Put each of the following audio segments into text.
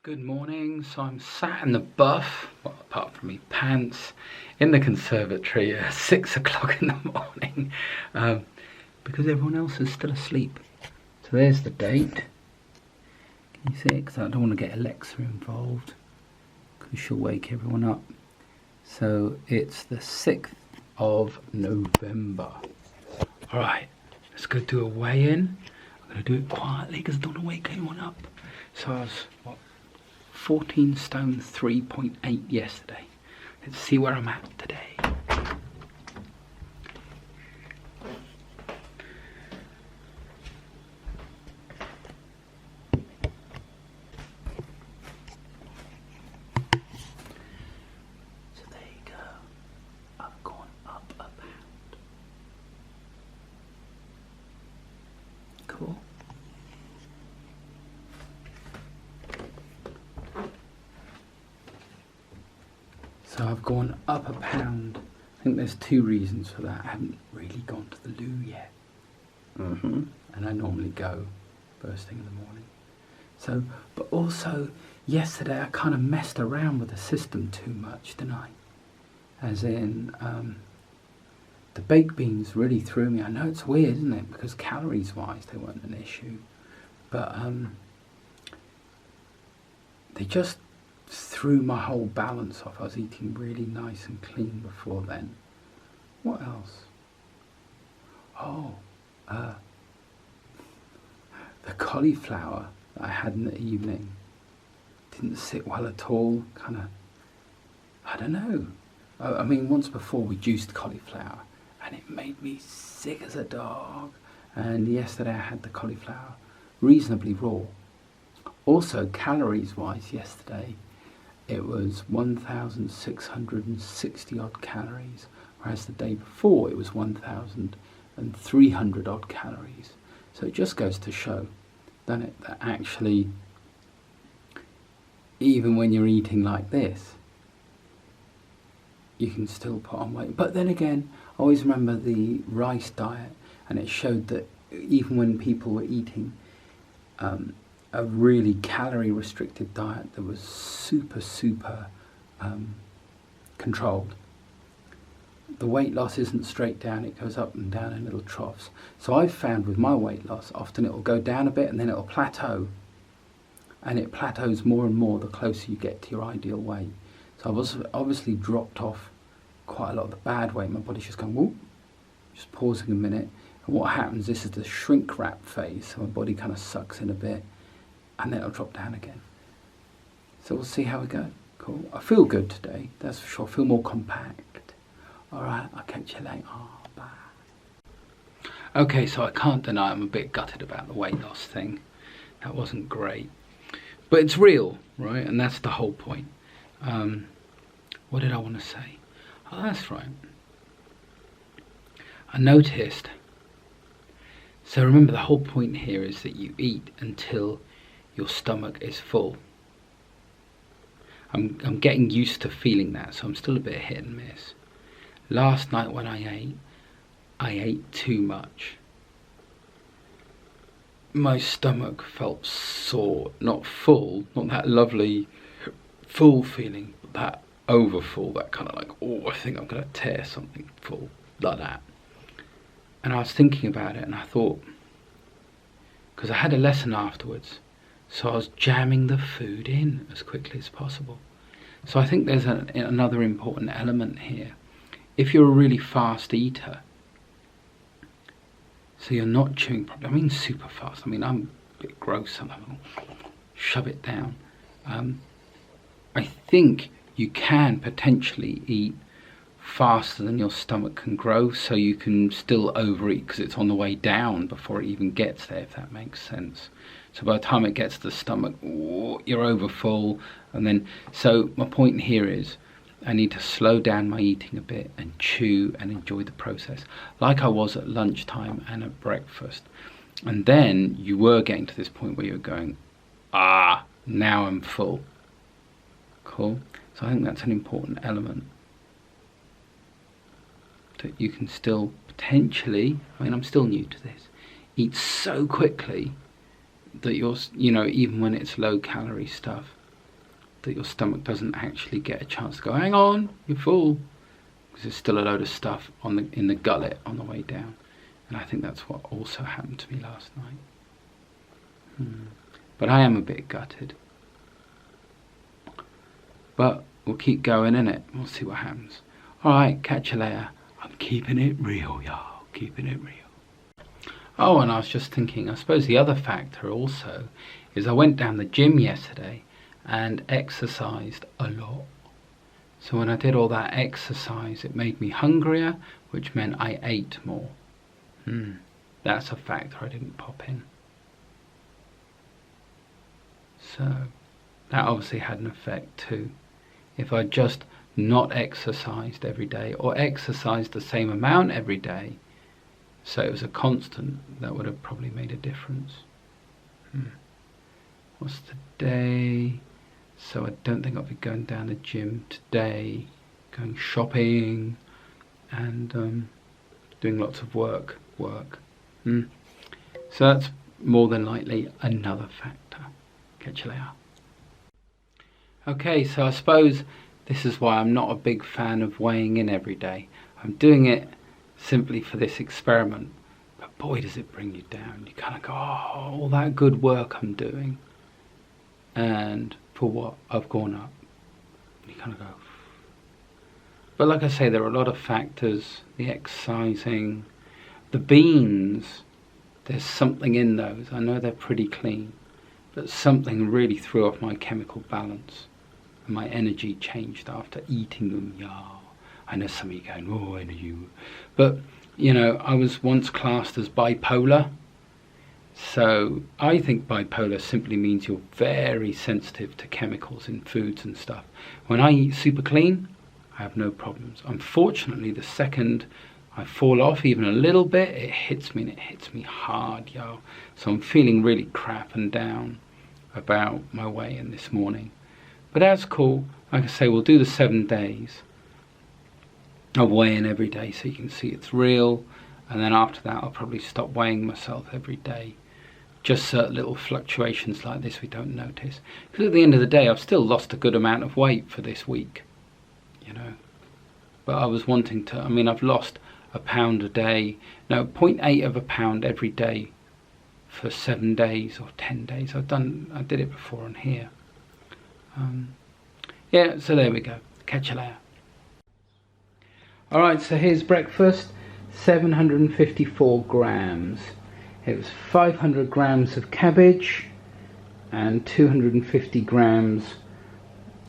Good morning. So I'm sat in the buff, well, apart from me pants, in the conservatory at 6 o'clock in the morning because everyone else is still asleep. So there's the date. Can you see it? Because I don't want to get Alexa involved because she'll wake everyone up. So it's the 6th of November. Alright, let's go do a weigh-in. I'm going to do it quietly because I don't want to wake anyone up. So I was, 14 stone 3.8 yesterday. Let's see where I'm at today. So there you go. I've gone up a pound. Cool. So I've gone up a pound. I think there's two reasons for that. I haven't really gone to the loo yet. And I normally go first thing in the morning. So, but also yesterday I kind of messed around with the system too much, didn't I? As in, the baked beans really threw me. I know it's weird, isn't it? Because calories wise they weren't an issue. But they just threw my whole balance off. I was eating really nice and clean before then. What else? Oh, the cauliflower that I had in the evening didn't sit well at all. Kind of, I don't know. I mean, once before we juiced cauliflower and it made me sick as a dog. And yesterday I had the cauliflower reasonably raw. Also, calories wise yesterday, it was 1,660 odd calories, whereas the day before it was 1,300 odd calories. So it just goes to show, doesn't it, that actually, even when you're eating like this, you can still put on weight. But then again, I always remember the rice diet, and it showed that even when people were eating a really calorie restricted diet that was super controlled, the weight loss isn't straight down, it goes up and down in little troughs. So I've found with my weight loss, often it will go down a bit and then it'll plateau, and it plateaus more and more the closer you get to your ideal weight. So I've obviously dropped off quite a lot of the bad weight. My body's just going, whoop, just pausing a minute, and what happens, this is the shrink wrap phase, so my body kind of sucks in a bit and then it'll drop down again. So we'll see how we go. Cool. I feel good today, that's for sure. I feel more compact. Alright, I'll catch you later. Bye. Okay, so I can't deny I'm a bit gutted about the weight loss thing. That wasn't great. But it's real, right? And that's the whole point. What did I want to say? Oh, that's right. I noticed. So remember, the whole point here is that you eat until your stomach is full. I'm getting used to feeling that, so I'm still a bit hit and miss. Last night when I ate too much. My stomach felt sore, not full, not that lovely full feeling, but that overfull, that kind of like, oh, I think I'm going to tear something full, like that. And I was thinking about it and I thought, because I had a lesson afterwards, so I was jamming the food in as quickly as possible. So I think there's another important element here. If you're a really fast eater, so you're not chewing properly, I mean super fast, I mean I'm a bit gross, I'm shove it down. I think you can potentially eat faster than your stomach can grow, so you can still overeat because it's on the way down before it even gets there, if that makes sense. So by the time it gets to the stomach, you're overfull, and then, so my point here is I need to slow down my eating a bit and chew and enjoy the process, like I was at lunchtime and at breakfast. And then you were getting to this point where you're going, now I'm full. Cool. So I think that's an important element, that you can still potentially, I mean I'm still new to this, eat so quickly that you're, you know, even when it's low calorie stuff, that your stomach doesn't actually get a chance to go, hang on, you're full, because there's still a load of stuff in the gullet on the way down. And I think that's what also happened to me last night. But I am a bit gutted. But we'll keep going, innit? We'll see what happens. Alright, catch you later. I'm keeping it real, y'all. Keeping it real. Oh, and I was just thinking, I suppose the other factor also is I went down the gym yesterday and exercised a lot. So when I did all that exercise, it made me hungrier, which meant I ate more. That's a factor I didn't pop in. So that obviously had an effect too. If I just not exercised every day, or exercised the same amount every day, so it was a constant, that would have probably made a difference. What's the day? So I don't think I'll be going down the gym today, going shopping and doing lots of work. So that's more than likely another factor. Catch you later. Okay, so I suppose this is why I'm not a big fan of weighing in every day. I'm doing it simply for this experiment, but boy does it bring you down. You kind of go, oh, all that good work I'm doing, and for what? I've gone up. You kind of go. But like I say, there are a lot of factors. The exercising, the beans, there's something in those. I know they're pretty clean, but something really threw off my chemical balance, and my energy changed after eating them. Yeah, I know some of you going, oh, I know you. But, you know, I was once classed as bipolar. So I think bipolar simply means you're very sensitive to chemicals in foods and stuff. When I eat super clean, I have no problems. Unfortunately, the second I fall off even a little bit, it hits me, and it hits me hard, yo. So I'm feeling really crap and down about my weigh-in this morning. But that's cool. Like I say, we'll do the 7 days. I'll weigh in every day so you can see it's real. And then after that, I'll probably stop weighing myself every day. Just certain little fluctuations like this we don't notice. Because at the end of the day, I've still lost a good amount of weight for this week. You know. But I was wanting to, I mean, I've lost a pound a day. No, 0.8 of a pound every day for 7 days or 10 days. I did it before on here. Yeah, so there we go. Catch you later. Alright, so here's breakfast. 754 grams. It was 500 grams of cabbage and 250 grams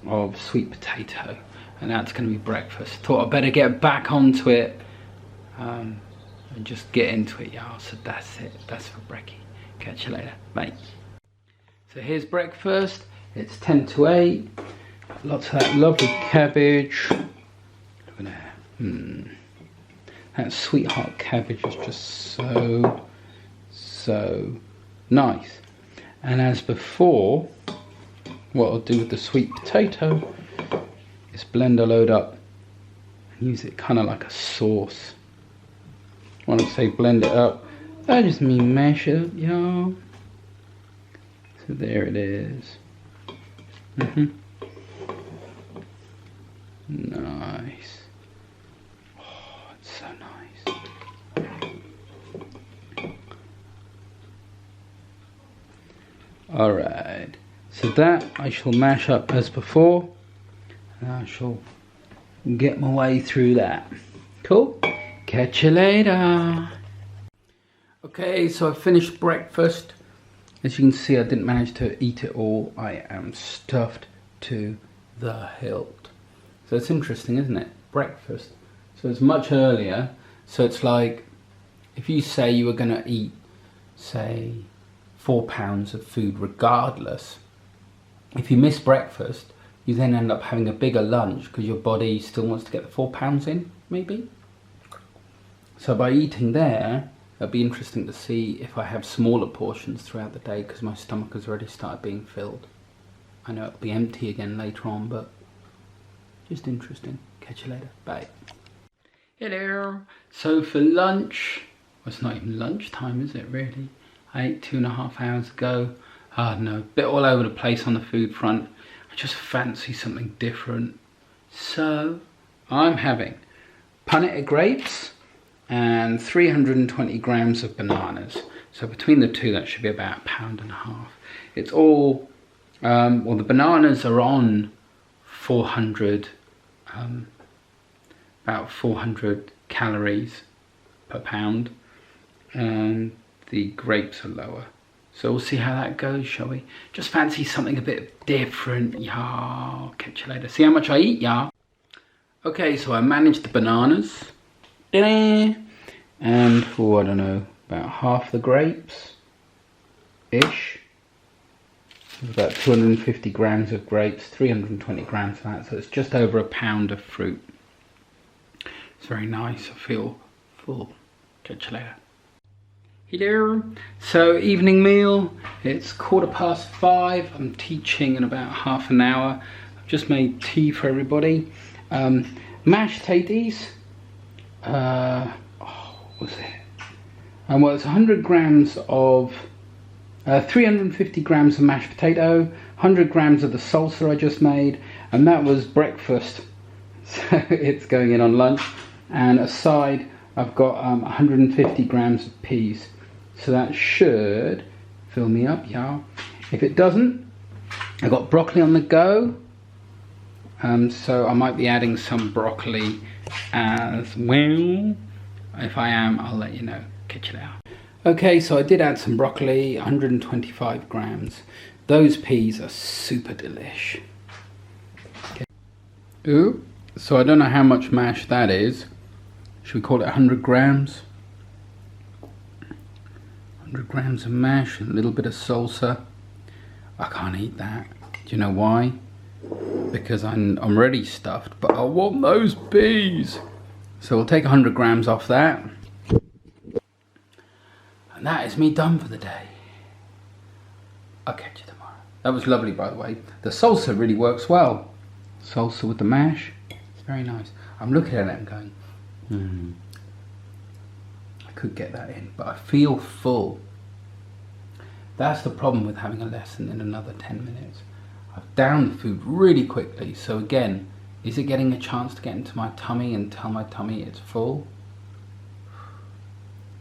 of sweet potato. And that's going to be breakfast. Thought I'd better get back onto it and just get into it, y'all. So that's it. That's for brekkie. Catch you later. Bye. So here's breakfast. It's 10 to 8. Lots of that lovely cabbage. Look at that. That sweetheart cabbage is just so nice. And as before, what I'll do with the sweet potato is blend a load up and use it kind of like a sauce. When I say blend it up, I just mean mash it up, y'all. So there it is. Nice. Oh, it's so nice. Alright, so that I shall mash up as before, and I shall get my way through that. Cool? Catch you later. Okay, so I finished breakfast. As you can see, I didn't manage to eat it all. I am stuffed to the hilt. So it's interesting, isn't it? Breakfast. So it's much earlier. So it's like, if you say you were going to eat, say, 4 pounds of food regardless, if you miss breakfast, you then end up having a bigger lunch because your body still wants to get the 4 pounds in, maybe? So by eating there, it'll be interesting to see if I have smaller portions throughout the day because my stomach has already started being filled. I know it'll be empty again later on, but just interesting. Catch you later. Bye. Hello. So for lunch, well, it's not even lunchtime, is it really? I ate 2.5 hours ago. Oh no, bit all over the place on the food front. I just fancy something different. So I'm having punnet grapes and 320 grams of bananas. So between the two, that should be about £1.5 pounds. It's all, well, the bananas are on 400, about 400 calories per pound, and the grapes are lower. So we'll see how that goes, shall we? Just fancy something a bit different, y'all. Catch you later. See how much I eat, y'all. Okay, so I managed the bananas. And, oh, I don't know, about half the grapes-ish. About 250 grams of grapes, 320 grams of that. So it's just over £1 pound of fruit. It's very nice. I feel full. Catch you later. Hello. So evening meal, it's 5:15. I'm teaching in about half an hour. I've just made tea for everybody. Mashed potatoes. What was it? Well, it's 100 grams of 350 grams of mashed potato, 100 grams of the salsa I just made, and that was breakfast. So it's going in on lunch. And aside, I've got 150 grams of peas. So that should fill me up, y'all. If it doesn't, I've got broccoli on the go. So I might be adding some broccoli as well. If I am, I'll let you know. Catch you later. Okay, so I did add some broccoli, 125 grams. Those peas are super delish. Okay. Ooh, so I don't know how much mash that is. Should we call it 100 grams? 100 grams of mash, a little bit of salsa. I can't eat that. Do you know why? Because I'm already stuffed, but I want those peas. So we'll take 100 grams off that. And that is me done for the day. I'll catch you tomorrow. That was lovely, by the way. The salsa really works well. Salsa with the mash. It's very nice. I'm looking at it and going, I could get that in, but I feel full. That's the problem with having a lesson in another 10 minutes. I've downed the food really quickly, so again, is it getting a chance to get into my tummy and tell my tummy it's full?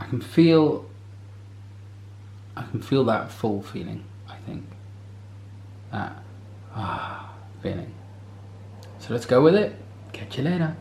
I can feel that full feeling, I think. That feeling. So let's go with it. Catch you later.